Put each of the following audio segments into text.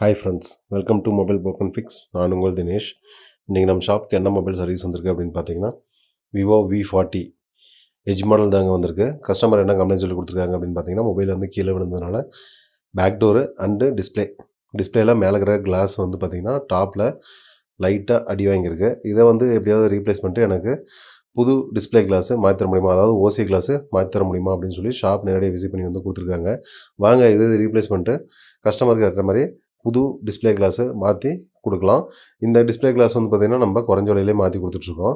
Hi friends, welcome to mobile broken fix. நான் உங்கள் தினேஷ். இன்றைக்கி நம்ம ஷாப்புக்கு என்ன மொபைல் சர்வீஸ் வந்திருக்கு அப்படின்னு பார்த்தீங்கன்னா, விவோ V40 எட்ஜ் மாடல் தாங்க வந்திருக்கு. கஸ்டமர் என்ன கம்ப்ளைண்ட் சொல்லி கொடுத்துருக்காங்க அப்படின்னு பார்த்தீங்கன்னா, மொபைல் வந்து கீழே விழுந்ததுனால பேக் டோரு அண்டு டிஸ்பிளேல மேலே இருக்கிற கிளாஸ் வந்து பார்த்திங்கன்னா டாப்பில் லைட்டாக அடி வாங்கியிருக்கு. இதை வந்து எப்படியாவது ரீப்ளேஸ் பண்ணிட்டு எனக்கு புது டிஸ்பிளே கிளாஸு மாற்றி தர முடியுமா, அதாவது ஓசி கிளாஸு மாற்றி தர முடியுமா அப்படின்னு சொல்லி ஷாப் நேரடியாக விசிட் பண்ணி வந்து கொடுத்துருக்காங்க. வாங்க இது ரீப்ளேஸ் பண்ணிட்டு கஸ்டமருக்கு ஏற்ற மாதிரி புது டிஸ்பிளே கிளாஸு மாற்றி கொடுக்கலாம். இந்த டிஸ்பிளே கிளாஸ் வந்து பார்த்திங்கன்னா நம்ம குறைஞ்ச விலையிலே மாற்றி கொடுத்துட்ருக்கோம்.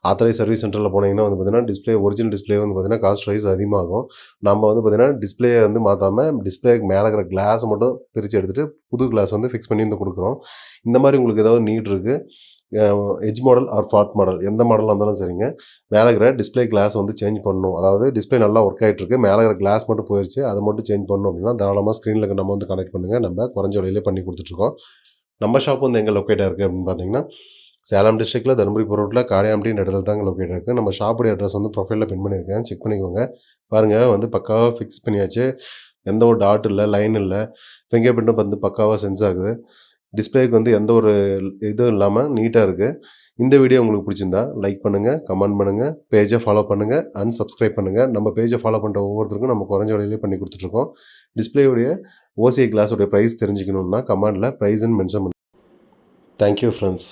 ஆத்தரைஸ் சர்வீஸ் சென்டரில் போனீங்கன்னா வந்து பார்த்திங்கன்னா ஒரிஜினல் டிஸ்பிளே வந்து பார்த்திங்கன்னா காஸ்ட் வைஸ் அதிகமாகும். நம்ம வந்து பார்த்திங்கன்னா டிஸ்பிளேயை வந்து மாற்றாமல் டிஸ்பிளேக்கு மேலே இருக்கிற கிளாஸை மட்டும் பிரித்து எடுத்துகிட்டு புது கிளாஸ் வந்து ஃபிக்ஸ் பண்ணி வந்து கொடுக்குறோம். இந்த மாதிரி உங்களுக்கு ஏதாவது நீட் இருக்குது, எட்ஜ் மாடல் ஆர் ஃபாட் மாடல் எந்த மாடலாக இருந்தாலும் சரிங்க, மேலே இருக்கிற டிஸ்பிளே கிளாஸ் வந்து சேஞ்ச் பண்ணணும், அதாவது டிஸ்பிளே நல்லா ஒர்க் ஆகிட்டுருக்கு, மேலே இருக்கிற கிளாஸ் மட்டும் போயிடுச்சு, அதை மட்டும் சேஞ்ச் பண்ணணும் அப்படின்னா தாராளமாக ஸ்க்ரீனில் நம்ம வந்து கனெக்ட் பண்ணுங்கள். நம்ம குறைஞ்ச விலையிலே பண்ணி கொடுத்துட்ருக்கோம். நம்ம ஷாப் வந்து எங்கே லொக்கேட்டாக இருக்குது அப்படின்னு பார்த்தீங்கன்னா, சேலம் டிஸ்ட்ரிக்ட்டில் தருமபுரி ரோட்டில் காடையாம்பட்டின்ற இடத்துல தாங்க லொக்கேட் இருக்குது. நம்ம ஷாப்புடைய அட்ரஸ் வந்து ப்ரொஃபைலில் பின் பண்ணியிருக்கேன், செக் பண்ணிக்கோங்க. பாருங்கள் வந்து பக்காவாக ஃபிக்ஸ் பண்ணியாச்சு. எந்த ஒரு டாட் இல்லை, லைன் இல்லை, ஃபிங்கர் பிரிண்ட்டும் வந்து பக்காவாக சென்ஸ் ஆகுது. டிஸ்பிளேக்கு வந்து எந்த ஒரு இதுவும் இல்லாமல் நீட்டாக இருக்குது. இந்த வீடியோ உங்களுக்கு பிடிச்சிருந்தா லைக் பண்ணுங்கள், கமெண்ட் பண்ணுங்கள், பேஜை ஃபாலோ பண்ணுங்கள் அண்ட் சப்ஸ்கிரைப் பண்ணுங்கள். நம்ம பேஜை ஃபாலோ பண்ணுற ஒவ்வொருத்தருக்கும் நம்ம குறைஞ்ச விலையிலே பண்ணி கொடுத்துட்ருக்கோம். டிஸ்பிளேவுடைய ஓசிஐ கிளாஸோடைய ப்ரைஸ் தெரிஞ்சுக்கணுன்னா கமெண்டில் ப்ரைஸ்ன்னு மென்ஷன் பண்ணுங்கள். Thank you friends.